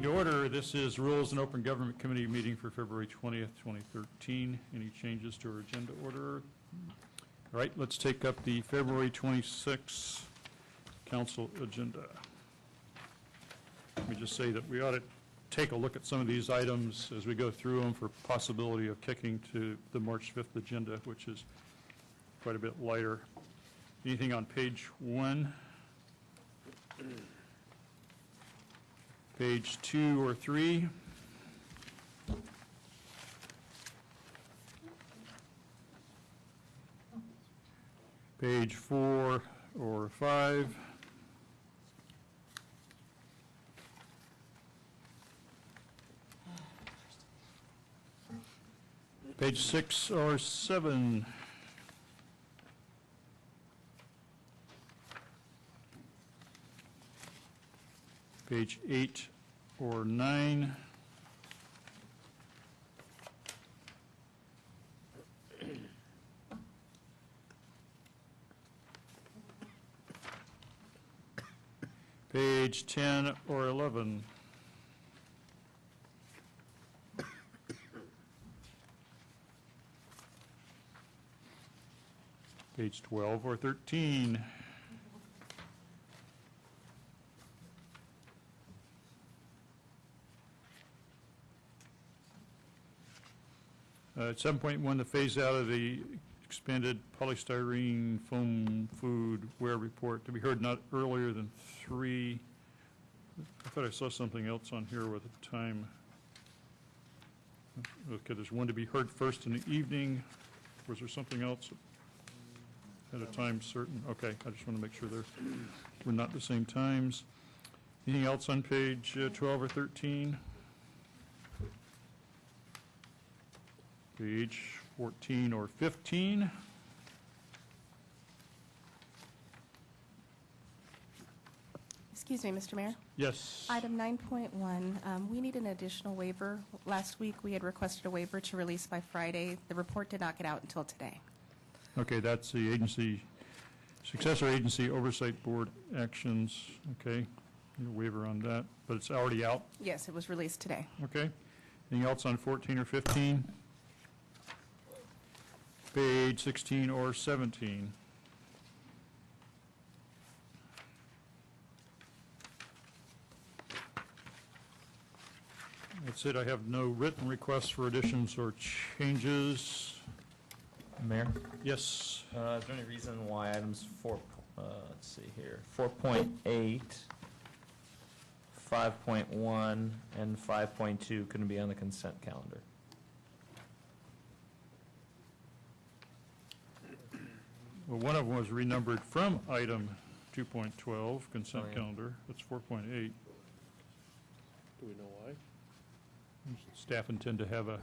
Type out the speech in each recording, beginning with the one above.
The order, this is Rules and Open Government Committee meeting for February 20th, 2013. Any changes to our agenda order? All right, let's take up the February 26th council agenda. Let me just say that we ought to take a look at some of these items as we go through them for possibility of kicking to the March 5th agenda, which is quite a bit lighter. Anything on page 1? Page 2 or 3? Page 4 or 5? Page 6 or 7? Page 8 or 9? Page 10 or 11? Page 12 or 13? At 7.1, the phase out of the expanded polystyrene foam food wear report to be heard not earlier than 3. I thought I saw something else on here with the time. Okay, there's one to be heard first in the evening. Was there something else at a time certain? Okay, I just want to make sure we're not the same times. Anything else on page 12 or 13? Page 14 or 15? Excuse me, Mr. Mayor. Yes. Item 9.1, we need an additional waiver. Last week, we had requested a waiver to release by Friday. The report did not get out until today. Okay, that's the agency, successor agency oversight board actions. Okay, need a waiver on that, but it's already out. Yes, it was released today. Okay. Anything else on 14 or 15? Page 16 or 17? That's it. I have no written requests for additions or changes. Mayor? Yes. Is there any reason why items 4.8, 5.1, and 5.2 couldn't be on the consent calendar? Well, one of them was renumbered from item 2.12, consent Oh, yeah. calendar. That's 4.8. Do we know why? Staff intend to have a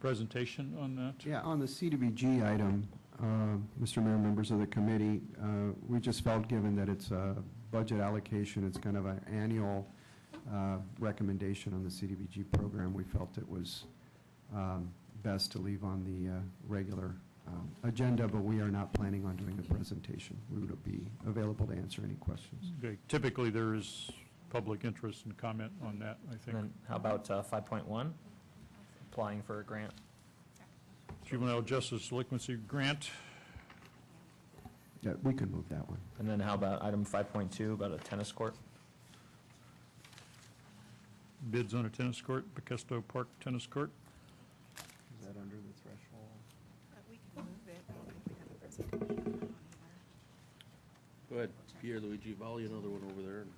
presentation on that. Yeah, on the CDBG item, Mr. Mayor, members of the committee, we just felt, given that it's a budget allocation, it's kind of an annual recommendation on the CDBG program, we felt it was best to leave on the regular agenda, but we are not planning on doing a presentation. We would be available to answer any questions. Okay. Typically, there is public interest and comment on that, I think. And then how about 5.1, applying for a grant? Juvenile Justice Delinquency Grant. Yeah, we can move that one. And then how about item 5.2, about a tennis court? Bids on a tennis court, Piquesto Park Tennis Court. Is that under the threshold? We can move it. I don't think we have a presentation. Go ahead, Pierluigi, volley another one over there and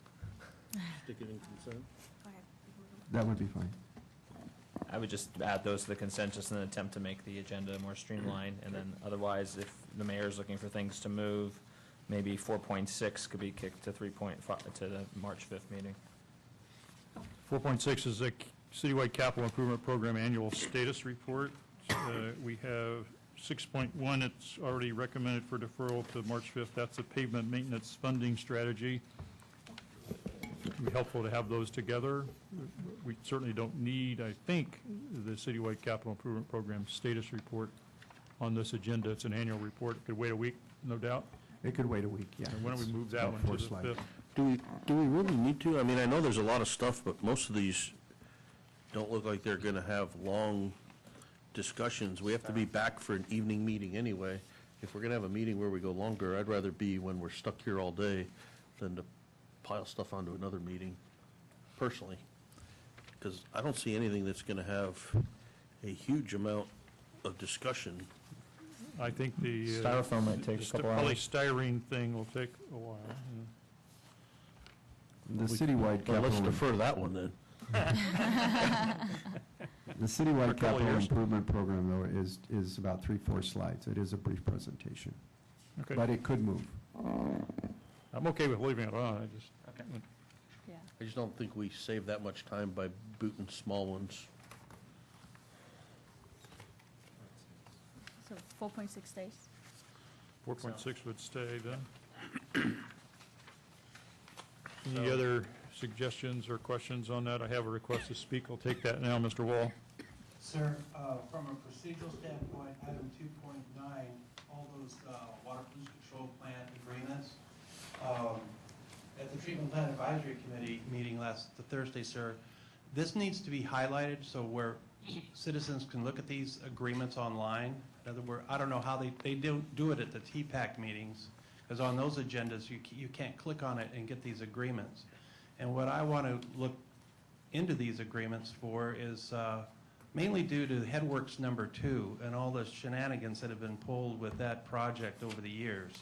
stick it in consent. Go ahead. That would be fine. I would just add those to the consent, just in an attempt to make the agenda more streamlined, and then otherwise, if the mayor is looking for things to move, maybe 4.6 could be kicked to 3.5 to the March 5th meeting. 4.6 is a citywide capital improvement program annual status report. We have 6.1, it's already recommended for deferral to March 5th. That's a pavement maintenance funding strategy. It would be helpful to have those together. We certainly don't need, I think, the citywide capital improvement program status report on this agenda. It's an annual report. It could wait a week, no doubt. It could wait a week, yeah. And why don't we move that one to the 5th? Do we really need to? I mean, I know there's a lot of stuff, but most of these don't look like they're going to have long discussions. We have to be back for an evening meeting anyway. If we're going to have a meeting where we go longer, I'd rather be when we're stuck here all day than to pile stuff onto another meeting, personally. Because I don't see anything that's going to have a huge amount of discussion. I think the. Styrofoam might take a couple hours. Polystyrene thing will take a while. The citywide Well, let's capital, defer that one then. the citywide For a couple capital years. improvement program, though, is about 3-4 slides. It is a brief presentation, Okay. but it could move. I'm okay with leaving it on, I just. Yeah. I just don't think we save that much time by booting small ones. So 4.6 days? 4.6 would stay then. Any other suggestions or questions on that? I have a request to speak. I'll take that now, Mr. Wall. Sir, from a procedural standpoint, item 2.9, all those water pollution control plant agreements, at the treatment plant advisory committee meeting last Thursday, sir, this needs to be highlighted so where citizens can look at these agreements online. In other words, I don't know how they don't do it at the TPAC meetings, because on those agendas, you can't click on it and get these agreements. And what I want to look into these agreements for is mainly due to Headworks number 2 and all the shenanigans that have been pulled with that project over the years.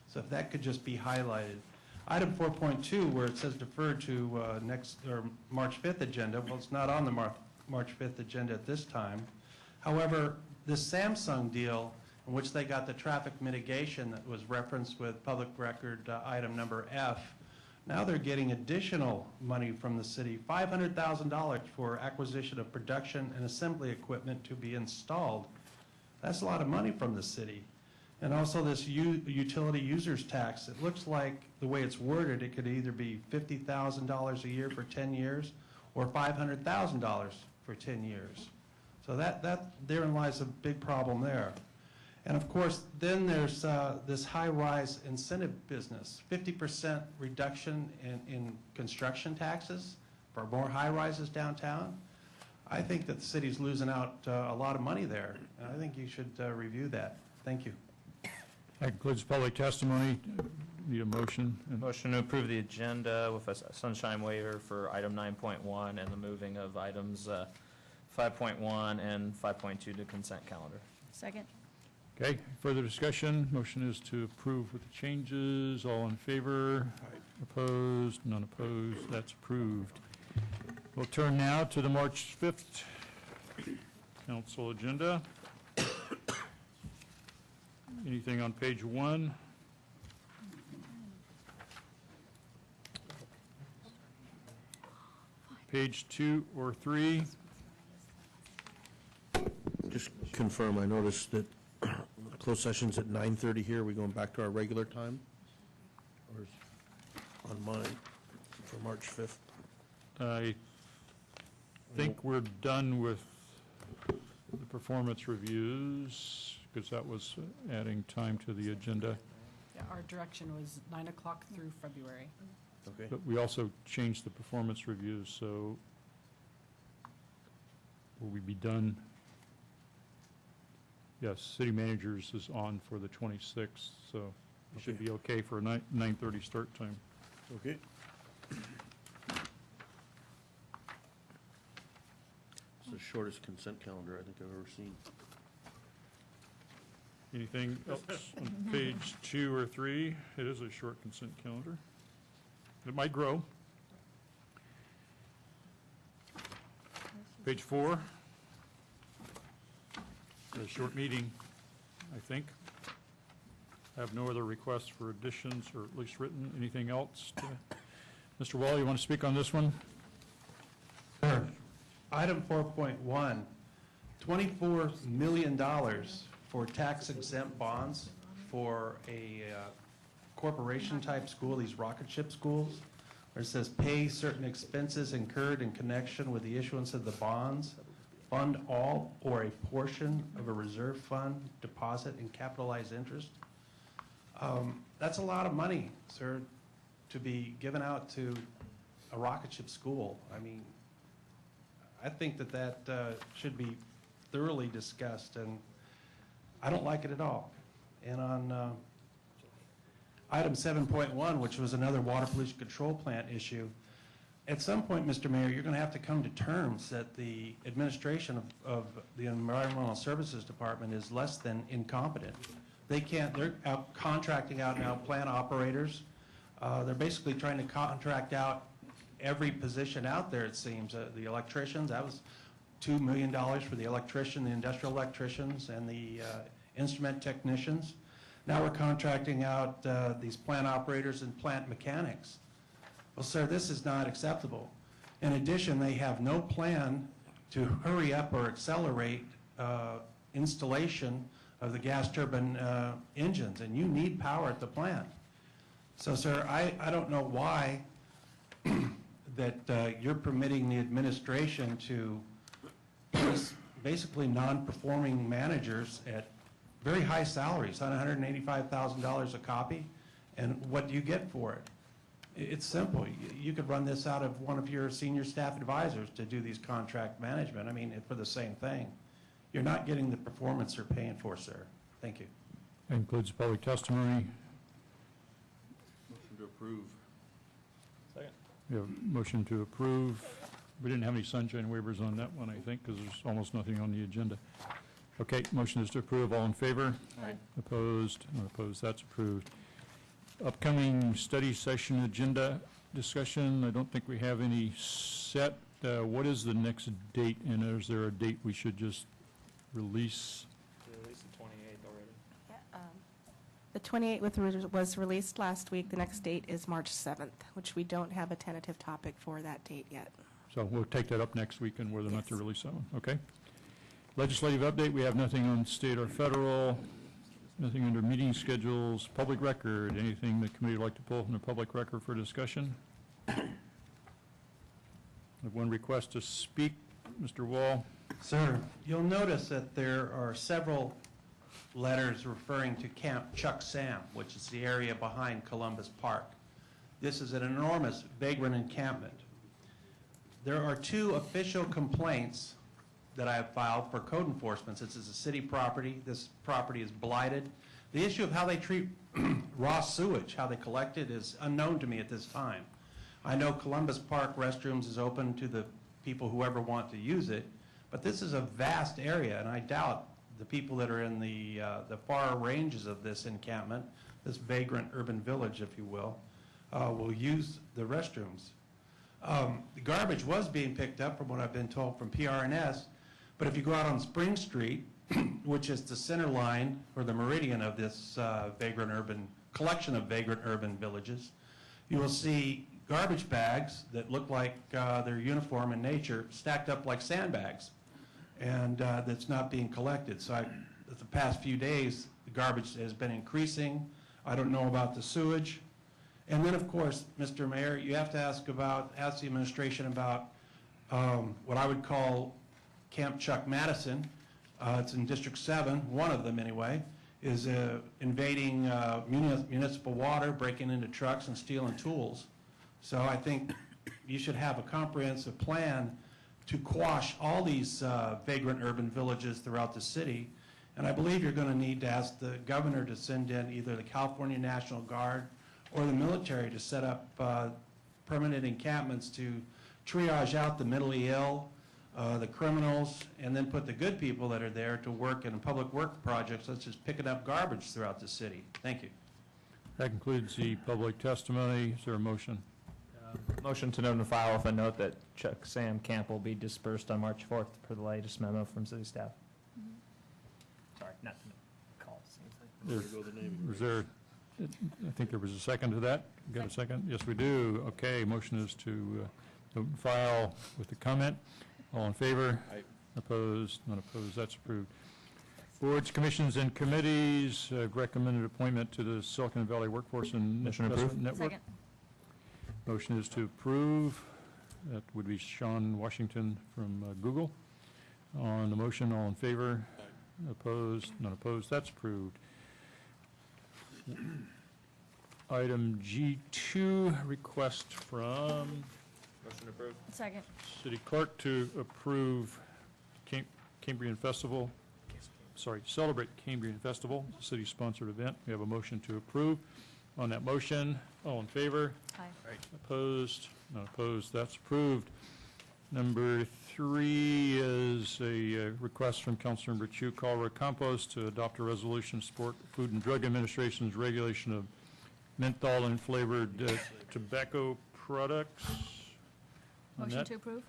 So if that could just be highlighted. Item 4.2, where it says deferred to next, or March 5th agenda, well, it's not on the March 5th agenda at this time. However, this Samsung deal, in which they got the traffic mitigation that was referenced with public record item number F, now they're getting additional money from the city, $500,000 for acquisition of production and assembly equipment to be installed. That's a lot of money from the city. And also this utility users tax, it looks like the way it's worded, it could either be $50,000 a year for 10 years or $500,000 for 10 years. So therein lies a big problem there. And of course, then there's this high-rise incentive business, 50% reduction in construction taxes for more high-rises downtown. I think that the city's losing out a lot of money there, and I think you should review that. Thank you. That concludes public testimony. Need a motion? Motion to approve the agenda with a sunshine waiver for item 9.1 and the moving of items 5.1 and 5.2 to consent calendar. Second? Okay, further discussion? Motion is to approve with the changes. All in favor? Opposed? None opposed? That's approved. We'll turn now to the March 5th council agenda. Anything on page 1? Page 2 or 3? Just confirm, I noticed that closed session's at 9:30 here. Are we going back to our regular time? Or is on mine for March 5th? I think we're done with the performance reviews, because that was adding time to the agenda. Yeah, our direction was 9 o'clock through February. Okay. But we also changed the performance reviews, so will we be done? Yes, city managers is on for the 26th, so we should Okay. be okay for a 9:30 start time. Okay. It's the shortest consent calendar I think I've ever seen. Anything else on page 2 or 3? It is a short consent calendar. It might grow. Page 4. A short meeting, I think. I have no other requests for additions, or at least written. Anything else? Mr. Wall, you want to speak on this one? Sure. Item 4.1, $24 million for tax-exempt bonds for a corporation-type school, these rocket ship schools, where it says, pay certain expenses incurred in connection with the issuance of the bonds, fund all or a portion of a reserve fund, deposit and capitalized interest. That's a lot of money, sir, to be given out to a rocket ship school. I mean, I think that should be thoroughly discussed, and I don't like it at all. And on item 7.1, which was another water pollution control plant issue, at some point, Mr. Mayor, you're going to have to come to terms that the administration of the Environmental Services Department is less than incompetent. They're out contracting out now plant operators. They're basically trying to contract out every position out there, it seems. The electricians, that was $2 million for the electrician, the industrial electricians, and the instrument technicians. Now we're contracting out these plant operators and plant mechanics. Well, sir, this is not acceptable. In addition, they have no plan to hurry up or accelerate installation of the gas turbine engines, and you need power at the plant. So, sir, I don't know why that you're permitting the administration to place basically non-performing managers at very high salaries, $185,000 a copy, and what do you get for it? It's simple. You could run this out of one of your senior staff advisors to do these contract management. I mean, for the same thing. You're not getting the performance you're paying for, sir. Thank you. That includes public testimony. Motion to approve. Second. We have a motion to approve. We didn't have any sunshine waivers on that one, I think, because there's almost nothing on the agenda. Okay, motion is to approve. All in favor? Aye. Opposed? Not opposed. That's approved. Upcoming study session agenda discussion. I don't think we have any set. What is the next date, and is there a date we should just release? Release the 28th already. The 28th was released last week. The next date is March 7th, which we don't have a tentative topic for that date yet. So we'll take that up next week and whether or not to Yes. release that one. Okay. Legislative update. We have nothing on state or federal. Nothing under meeting schedules, public record, anything the committee would like to pull from the public record for discussion? I have one request to speak, Mr. Wall. Sir, you'll notice that there are several letters referring to Camp Chuck Sam, which is the area behind Columbus Park. This is an enormous vagrant encampment. There are 2 official complaints that I have filed for code enforcement. This is a city property. This property is blighted. The issue of how they treat raw sewage, how they collect it, is unknown to me at this time. I know Columbus Park restrooms is open to the people who ever want to use it, but this is a vast area, and I doubt the people that are in the far ranges of this encampment, this vagrant urban village, if you will use the restrooms. The garbage was being picked up, from what I've been told, from PRNS, but if you go out on Spring Street, which is the center line or the meridian of this collection of vagrant urban villages, you will see garbage bags that look like they're uniform in nature, stacked up like sandbags, and that's not being collected. So the past few days, the garbage has been increasing. I don't know about the sewage. And then, of course, Mr. Mayor, you have to ask the administration about what I would call Camp Chuck Madison. It's in District 7, one of them anyway, is invading municipal water, breaking into trucks and stealing tools. So I think you should have a comprehensive plan to quash all these vagrant urban villages throughout the city. And I believe you're going to need to ask the governor to send in either the California National Guard or the military to set up permanent encampments to triage out the mentally ill, the criminals, and then put the good people that are there to work in public work projects such as picking up garbage throughout the city. Thank you. That concludes the public testimony. Is there a motion? Motion to note and file with a note that Chuck Sam camp will be dispersed on March 4th per the latest memo from city staff. Sorry, not to call. Was there, I think there was a second to that. Got a second? Yes, we do. Okay, motion is to note and file with the comment. All in favor? Aye. Opposed? Not opposed. That's approved. Boards, commissions, and committees, recommended appointment to the Silicon Valley Workforce and Motion Investment approved. Network. Second. Motion is to approve. That would be Sean Washington from Google. On the motion, all in favor? Opposed? Not opposed? That's approved. Item G2, request from Motion approved. Second. City Clerk to approve Cambrian Festival, celebrate Cambrian Festival, city-sponsored event. We have a motion to approve. On that motion, all in favor? Aye. Opposed? Not opposed, that's approved. Number 3 is a request from Councilmember Chu Calra Campos to adopt a resolution to support Food and Drug Administration's regulation of menthol and flavored tobacco products. On Motion that, to approve?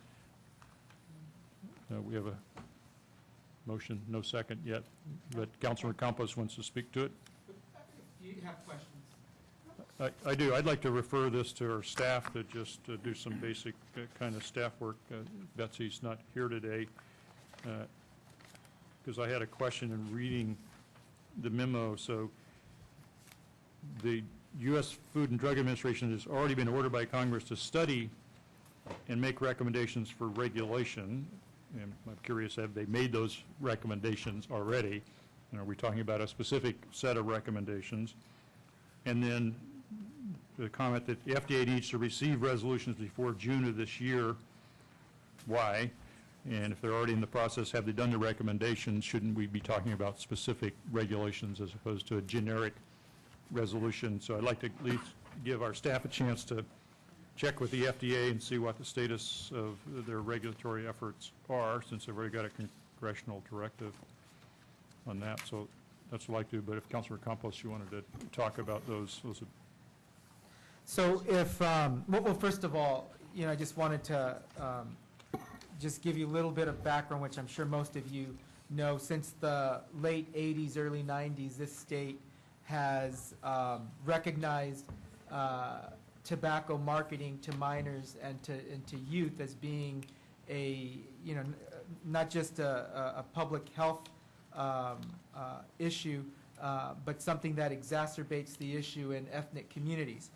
we have a motion, no second yet, but Councilmember Campos wants to speak to it. Do you have questions? I do. I'd like to refer this to our staff to just do some basic kind of staff work. Betsy's not here today, because I had a question in reading the memo. So the U.S. Food and Drug Administration has already been ordered by Congress to study and make recommendations for regulation. And I'm curious, have they made those recommendations already? And are we talking about a specific set of recommendations? And then the comment that the FDA needs to receive resolutions before June of this year. Why? And if they're already in the process, have they done the recommendations? Shouldn't we be talking about specific regulations as opposed to a generic resolution? So I'd like to at least give our staff a chance to check with the FDA and see what the status of their regulatory efforts are, since they've already got a congressional directive on that. So that's what I'd like to do. But if Councilor Campos, you wanted to talk about those would. So if, well, first of all, I just wanted to just give you a little bit of background, which I'm sure most of you know. Since the late 80s, early 90s, this state has recognized tobacco marketing to minors and to youth as being a, not just a public health issue, but something that exacerbates the issue in ethnic communities.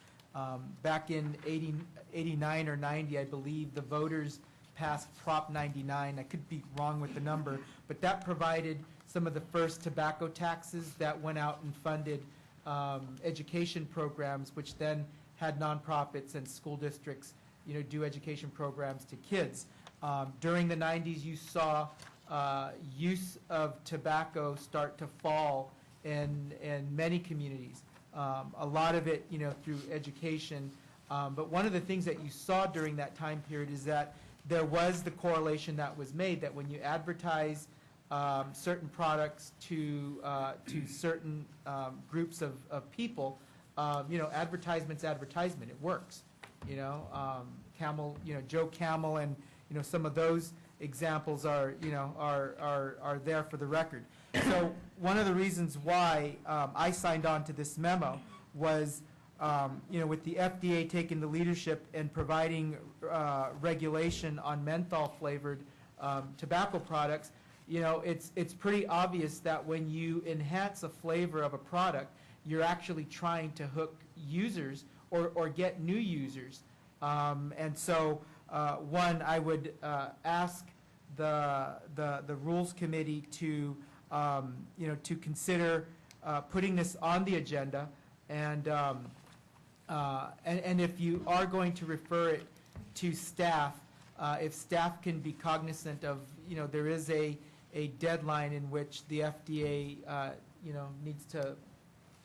Back in 89 or 90, I believe, the voters passed Prop 99. I could be wrong with the number, but that provided some of the first tobacco taxes that went out and funded education programs, which then had nonprofits and school districts, do education programs to kids. During the 90s, you saw use of tobacco start to fall in many communities. A lot of it, through education. But one of the things that you saw during that time period is that there was the correlation that was made that when you advertise certain products to certain groups of people, advertisement's advertisement. It works. Camel, Joe Camel, and some of those examples are there for the record. So one of the reasons why I signed on to this memo was, with the FDA taking the leadership and providing regulation on menthol-flavored tobacco products, it's pretty obvious that when you enhance a flavor of a product, you're actually trying to hook users or get new users. And so, one, I would ask the Rules Committee to to consider putting this on the agenda, and if you are going to refer it to staff, if staff can be cognizant of, there is a deadline in which the FDA,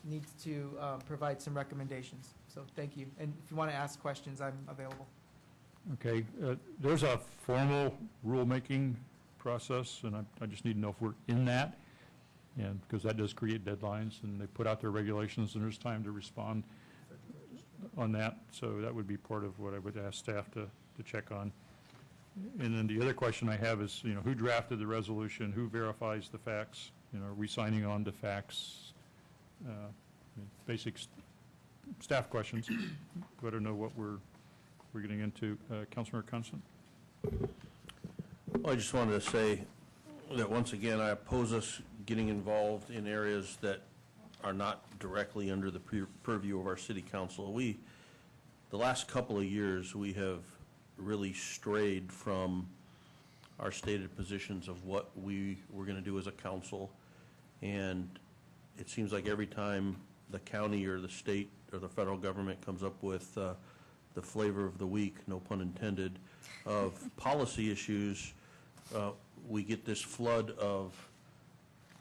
needs to provide some recommendations. So thank you. And if you want to ask questions, I'm available. Okay. There's a formal rulemaking process, and I just need to know if we're in that, and because that does create deadlines, and they put out their regulations, and there's time to respond on that. So that would be part of what I would ask staff to check on. And then the other question I have is, who drafted the resolution? Who verifies the facts? Are we signing on to facts? Basic staff questions. Better know what we're getting into. Councilmember Constant. Well, I just wanted to say that once again, I oppose us getting involved in areas that are not directly under the purview of our city council. The last couple of years, we have really strayed from our stated positions of what we were going to do as a council, and it seems like every time the county or the state or the federal government comes up with the flavor of the week, no pun intended, of policy issues, we get this flood of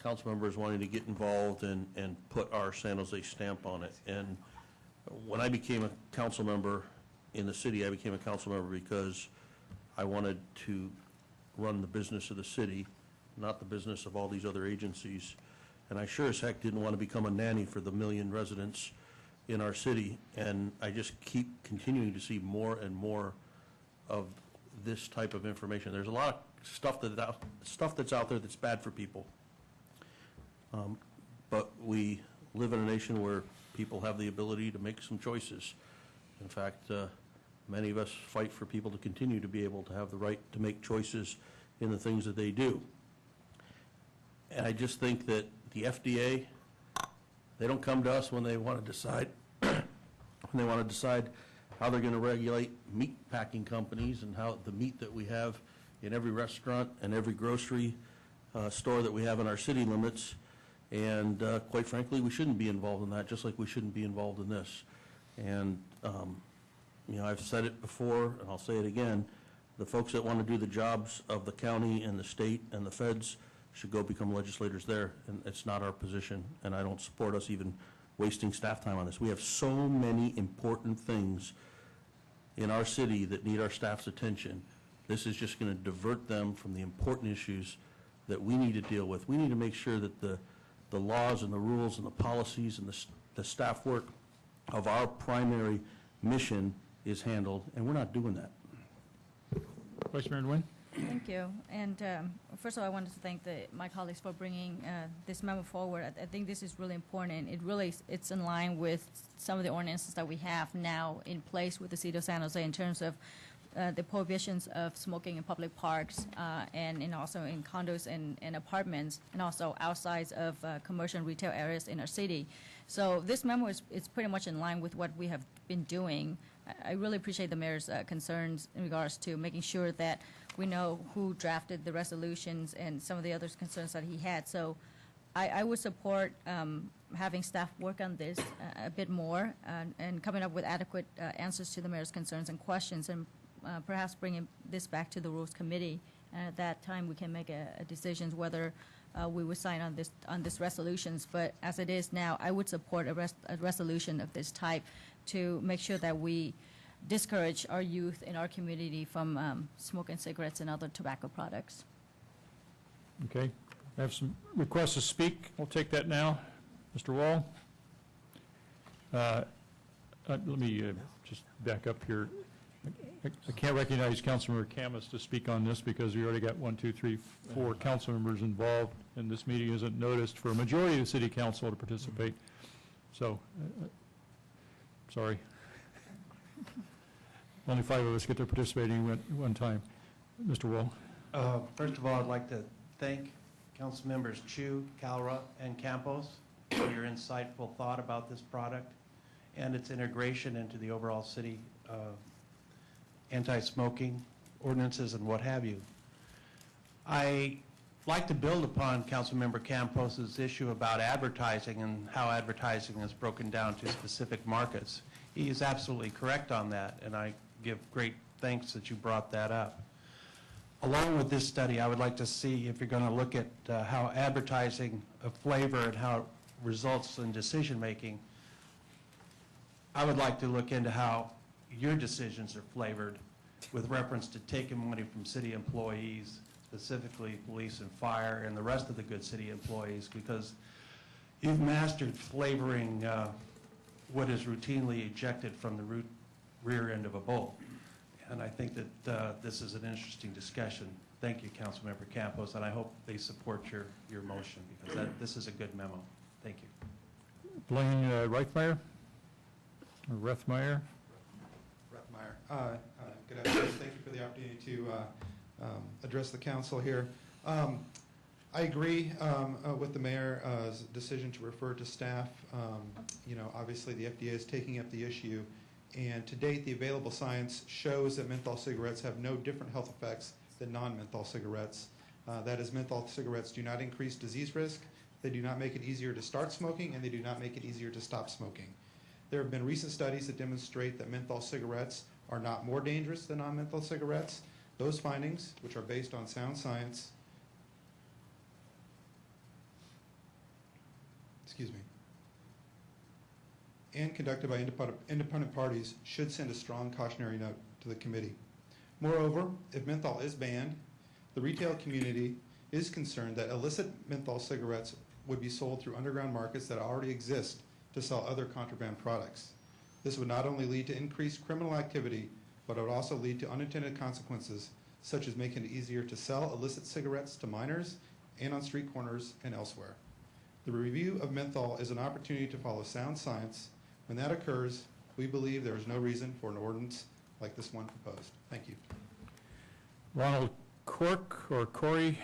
council members wanting to get involved and put our San Jose stamp on it. And when I became a council member in the city, I became a council member because I wanted to run the business of the city, not the business of all these other agencies. And I sure as heck didn't want to become a nanny for the million residents in our city. And I just keep continuing to see more and more of this type of information. There's a lot of stuff that's out there that's bad for people. But we live in a nation where people have the ability to make some choices. In fact, many of us fight for people to continue to be able to have the right to make choices in the things that they do. And I just think that the FDA, they don't come to us when they want to decide how they're going to regulate meat packing companies and how the meat that we have in every restaurant and every grocery store that we have in our city limits. And quite frankly, we shouldn't be involved in that, just like we shouldn't be involved in this. And, you know, I've said it before, and I'll say it again, the folks that want to do the jobs of the county and the state and the feds should go become legislators there, and it's not our position, and I don't support us even wasting staff time on this. We have so many important things in our city that need our staff's attention. This is just going to divert them from the important issues that we need to deal with. We need to make sure that the laws and the rules and the policies and the staff work of our primary mission is handled, and we're not doing that. Vice Mayor Nguyen? Thank you. And first of all, I wanted to thank my colleagues for bringing this memo forward. I think this is really important. It's in line with some of the ordinances that we have now in place with the City of San Jose in terms of the prohibitions of smoking in public parks and also in condos and apartments, and also outside of commercial and retail areas in our city. So this memo is pretty much in line with what we have been doing. I really appreciate the mayor's concerns in regards to making sure that we know who drafted the resolutions and some of the other concerns that he had. So I would support having staff work on this a bit more and coming up with adequate answers to the mayor's concerns and questions, and perhaps bringing this back to the Rules Committee. And at that time, we can make a decision whether we would sign on this resolutions. But as it is now, I would support a resolution of this type to make sure that we discourage our youth in our community from smoking cigarettes and other tobacco products. Okay. I have some requests to speak. We'll take that now. Mr. Wall? Let me just back up here. I can't recognize Councilmember Camus to speak on this because we already got 4 council members involved, and this meeting isn't noticed for a majority of the city council to participate. So, sorry. Only 5 of us get to participate at one time. Mr. Wall? First of all, I'd like to thank Council Members Chu, Calra, and Campos for your insightful thought about this product and its integration into the overall city anti-smoking ordinances and what have you. I like to build upon Councilmember Campos's issue about advertising and how advertising is broken down to specific markets. He is absolutely correct on that, and I give great thanks that you brought that up. Along with this study, I would like to see if you're going to look at how advertising of flavor and how it results in decision-making. I would like to look into how your decisions are flavored with reference to taking money from city employees, specifically police and fire and the rest of the good city employees, because you've mastered flavoring what is routinely ejected from the rear end of a bowl. And I think that this is an interesting discussion. Thank you, Councilmember Campos, and I hope they support your motion, because this is a good memo. Thank you. Blaine Reichmeyer? Or Rethmeyer? Rettmeyer. Good afternoon. Thank you for the opportunity to address the council here. I agree with the mayor's decision to refer to staff. You know, obviously the FDA is taking up the issue, and to date the available science shows that menthol cigarettes have no different health effects than non-menthol cigarettes. That is, menthol cigarettes do not increase disease risk, they do not make it easier to start smoking, and they do not make it easier to stop smoking. There have been recent studies that demonstrate that menthol cigarettes are not more dangerous than non-menthol cigarettes. Those findings, which are based on sound science, and conducted by independent parties, should send a strong cautionary note to the committee. Moreover, if menthol is banned, the retail community is concerned that illicit menthol cigarettes would be sold through underground markets that already exist to sell other contraband products. This would not only lead to increased criminal activity, but it would also lead to unintended consequences, such as making it easier to sell illicit cigarettes to minors and on street corners and elsewhere. The review of menthol is an opportunity to follow sound science. When that occurs, we believe there is no reason for an ordinance like this one proposed. Thank you. Ronald Cork or Corey?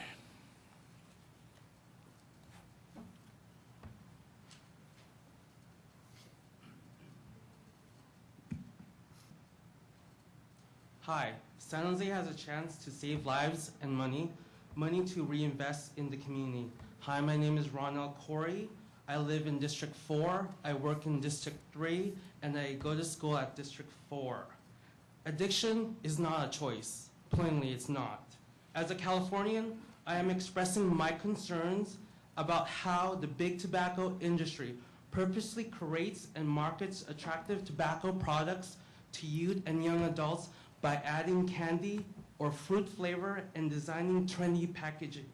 Hi, San Jose has a chance to save lives and money to reinvest in the community. Hi, my name is Ronald Corey. I live in District 4, I work in District 3, and I go to school at District 4. Addiction is not a choice. Plainly, it's not. As a Californian, I am expressing my concerns about how the big tobacco industry purposely creates and markets attractive tobacco products to youth and young adults by adding candy or fruit flavor and designing trendy packaging.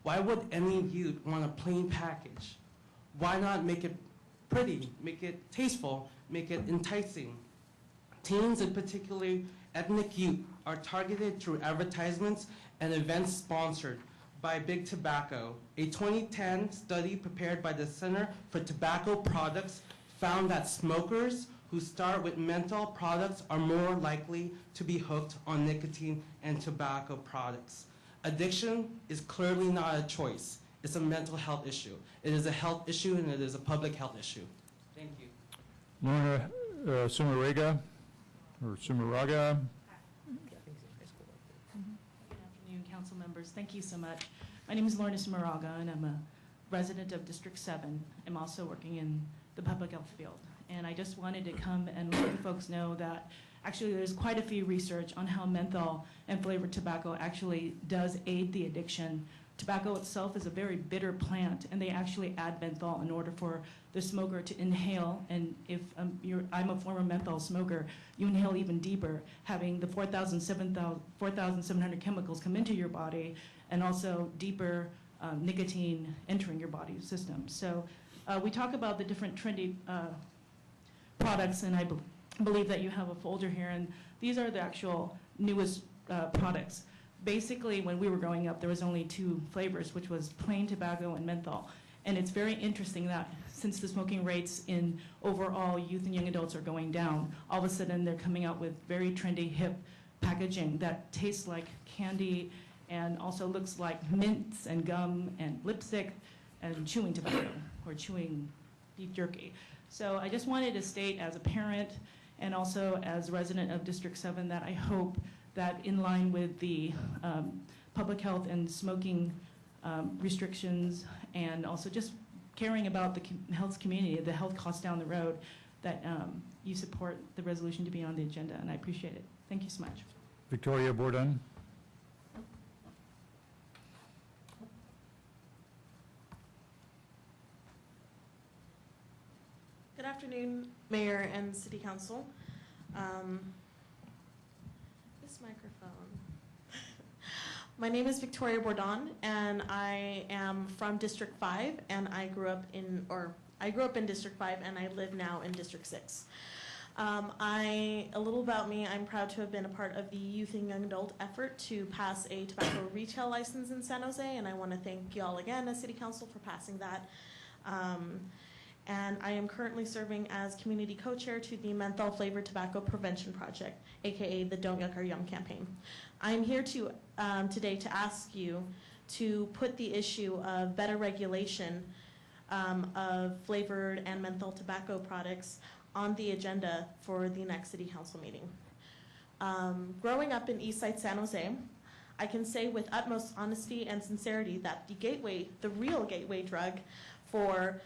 Why would any youth want a plain package? Why not make it pretty, make it tasteful, make it enticing? Teens, and particularly ethnic youth, are targeted through advertisements and events sponsored by Big Tobacco. A 2010 study prepared by the Center for Tobacco Products found that smokers who start with menthol products are more likely to be hooked on nicotine and tobacco products. Addiction is clearly not a choice. It's a mental health issue. It is a health issue and it is a public health issue. Thank you. Lorna Sumaraga, or Sumaraga? Good afternoon, council members. Thank you so much. My name is Lorna Sumaraga, and I'm a resident of District 7. I'm also working in the public health field. And I just wanted to come and let you folks know that actually there's quite a few research on how menthol and flavored tobacco actually does aid the addiction. Tobacco itself is a very bitter plant, and they actually add menthol in order for the smoker to inhale. And if I'm a former menthol smoker, you inhale even deeper, having the 4,700 chemicals come into your body, and also deeper nicotine entering your body system. So we talk about the different trendy products, and I believe that you have a folder here, and these are the actual newest products. Basically, when we were growing up, there was only 2 flavors, which was plain tobacco and menthol. And it's very interesting that since the smoking rates in overall youth and young adults are going down, all of a sudden they're coming out with very trendy, hip packaging that tastes like candy and also looks like mints and gum and lipstick and chewing tobacco or chewing beef jerky. So I just wanted to state as a parent and also as a resident of District 7 that I hope that in line with the public health and smoking restrictions, and also just caring about the health community, the health costs down the road, that you support the resolution to be on the agenda, and I appreciate it. Thank you so much. Victoria Bourdon? Good afternoon, Mayor and City Council. This microphone. My name is Victoria Bourdon, and I am from District 5, and I grew up in District 5, and I live now in District 6. A little about me, I'm proud to have been a part of the youth and young adult effort to pass a tobacco retail license in San Jose, and I want to thank y'all again as City Council for passing that. And I am currently serving as community co-chair to the Menthol Flavored Tobacco Prevention Project, aka the Don't Yuck Our Yum campaign. I'm here to today to ask you to put the issue of better regulation of flavored and menthol tobacco products on the agenda for the next City Council meeting. Growing up in Eastside San Jose, I can say with utmost honesty and sincerity that the real gateway drug for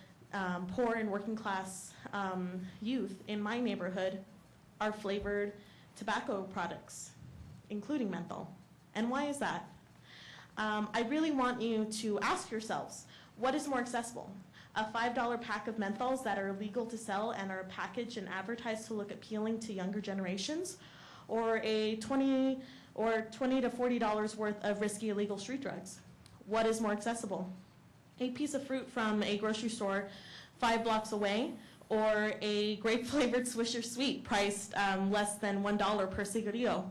poor and working class youth in my neighborhood are flavored tobacco products, including menthol. And why is that? I really want you to ask yourselves, what is more accessible? A $5 pack of menthols that are legal to sell and are packaged and advertised to look appealing to younger generations, or a $20 to $40 worth of risky illegal street drugs? What is more accessible? A piece of fruit from a grocery store 5 blocks away, or a grape-flavored Swisher Sweet priced less than $1 per cigarillo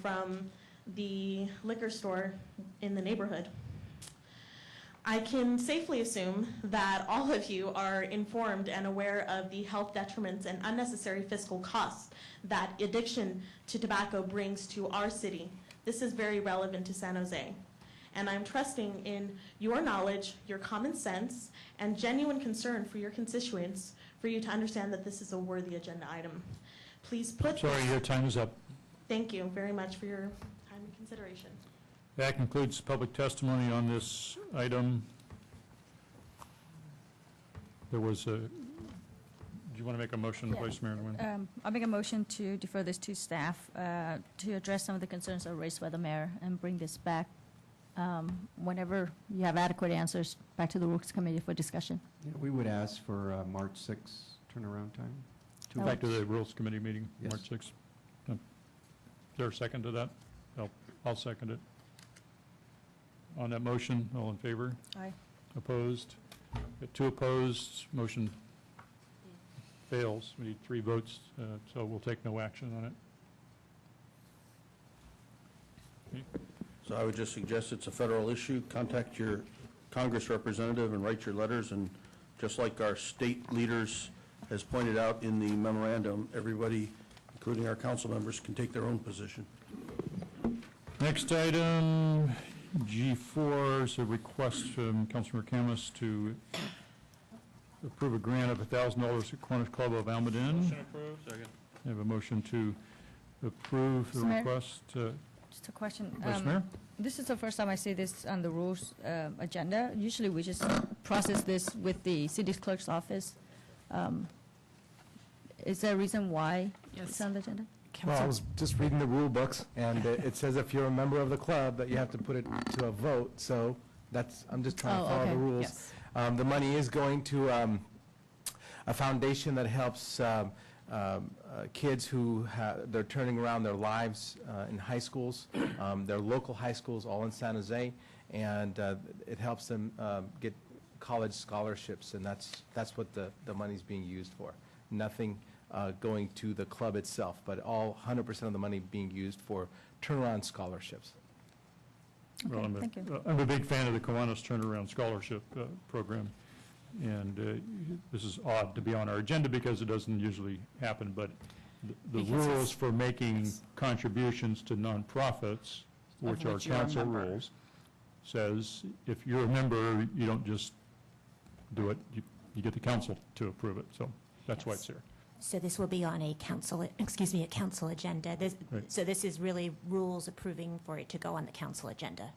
from the liquor store in the neighborhood? I can safely assume that all of you are informed and aware of the health detriments and unnecessary fiscal costs that addiction to tobacco brings to our city. This is very relevant to San Jose. And I'm trusting in your knowledge, your common sense, and genuine concern for your constituents for you to understand that this is a worthy agenda item. Please put... Sorry, your time is up. Thank you very much for your time and consideration. That concludes public testimony on this item. There was a, do you want to make a motion, Yeah. Vice Mayor Nguyen? I'll make a motion to defer this to staff to address some of the concerns that were raised by the mayor and bring this back whenever you have adequate answers back to the Rules Committee for discussion. Yeah, we would ask for March 6th turnaround time. Back to the Rules Committee meeting, Yes. March 6th. Is there a second to that? No, I'll second it. On that motion, all in favor? Aye. Opposed? Got 2 opposed, motion fails. We need 3 votes, so we'll take no action on it. Okay. So I would just suggest it's a federal issue. Contact your Congress representative and write your letters, and just like our state leaders has pointed out in the memorandum, everybody, including our council members, can take their own position. Next item, G4 is a request from Councilmember Camus to approve a grant of $1,000 to Cornish Club of Almaden. Motion approved. Second. I have a motion to approve the Mr. Mayor? request. Just a question. Vice Mayor? This is the first time I see this on the rules agenda. Usually we just process this with the city clerk's office. Is there a reason why it's on the agenda? Well, I was just reading the rule books, and it says if you're a member of the club, that you have to put it to a vote, so that's, I'm just trying to follow the rules. Yes. The money is going to a foundation that helps kids who they're turning around their lives in high schools. They're local high schools all in San Jose, and it helps them get college scholarships, and that's what the money's being used for. Nothing going to the club itself, but all 100% of the money being used for turnaround scholarships. Well, Okay, thank you. I'm a big fan of the Kiwanis Turnaround Scholarship Program, and this is odd to be on our agenda because it doesn't usually happen, but the Because rules for making contributions to nonprofits, which are which you're a council member. rules, says if you're a member, you don't just do it, you get the council to approve it, so that's why it's here. So this will be on a council, a council agenda. Right. So this is really rules approving for it to go on the council agenda.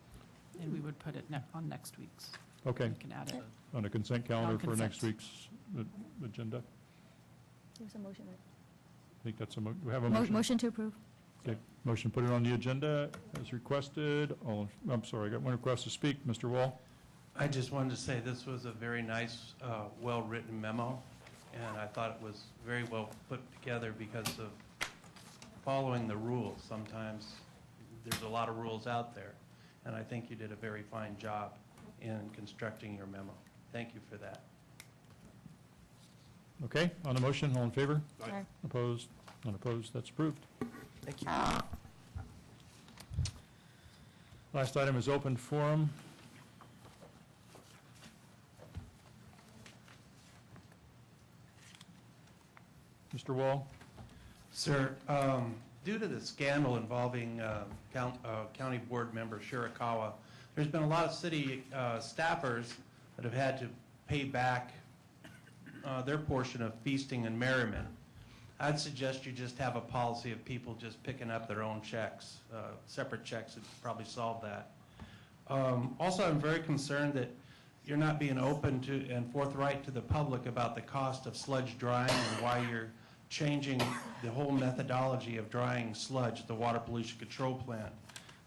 And we would put it on next week's. Okay, We can add it. on a consent calendar On for next consent. week's agenda. There's a motion, right? I think that's do we have a motion? Motion to approve. Okay, motion put it on the agenda as requested. I'm sorry, I got one request to speak. Mr. Wall? I just wanted to say this was a very nice, well-written memo, and I thought it was very well put together because of following the rules. Sometimes there's a lot of rules out there, and I think you did a very fine job in constructing your memo. Thank you for that. Okay, on the motion, all in favor? Aye. Opposed? Unopposed, that's approved. Thank you. Last item is open forum. Mr. Wall? Sir, due to the scandal involving County Board member Shirakawa, there's been a lot of city staffers that have had to pay back their portion of feasting and merriment. I'd suggest you just have a policy of people just picking up their own checks, separate checks would probably solve that. Also, I'm very concerned that you're not being open to and forthright to the public about the cost of sludge drying and why you're changing the whole methodology of drying sludge at the water pollution control plant.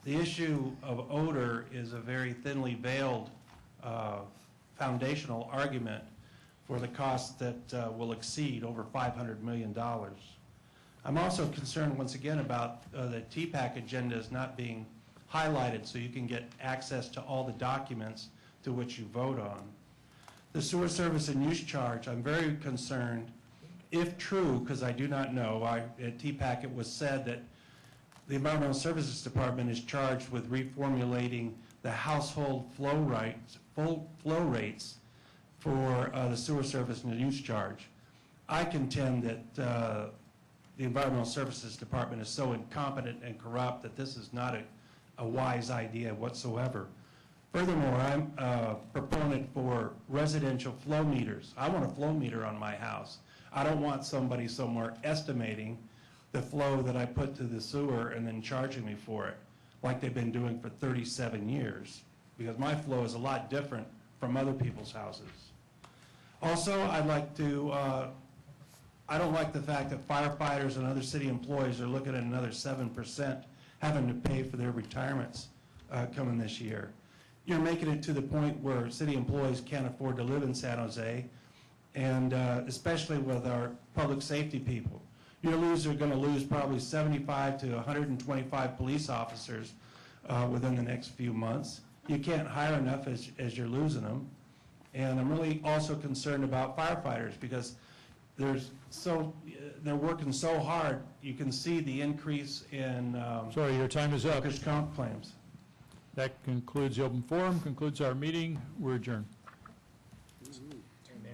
The issue of odor is a very thinly veiled foundational argument for the cost that will exceed over $500 million. I'm also concerned once again about the TPAC agendas not being highlighted so you can get access to all the documents to which you vote on. The sewer service and use charge, I'm very concerned, if true, because I do not know, at TPAC it was said that the Environmental Services Department is charged with reformulating the household flow rates for the sewer service and use charge. I contend that the Environmental Services Department is so incompetent and corrupt that this is not a wise idea whatsoever. Furthermore, I'm a proponent for residential flow meters. I want a flow meter on my house. I don't want somebody somewhere estimating the flow that I put to the sewer and then charging me for it, like they've been doing for 37 years, because my flow is a lot different from other people's houses. Also, I don't like the fact that firefighters and other city employees are looking at another 7% having to pay for their retirements coming this year. You're making it to the point where city employees can't afford to live in San Jose, and especially with our public safety people. You're going to lose probably 75 to 125 police officers within the next few months. You can't hire enough as you're losing them. And I'm really also concerned about firefighters because they're working so hard. You can see the increase in Sorry, your time is up. workers' comp claims. That concludes the open forum, concludes our meeting. We're adjourned. New agenda.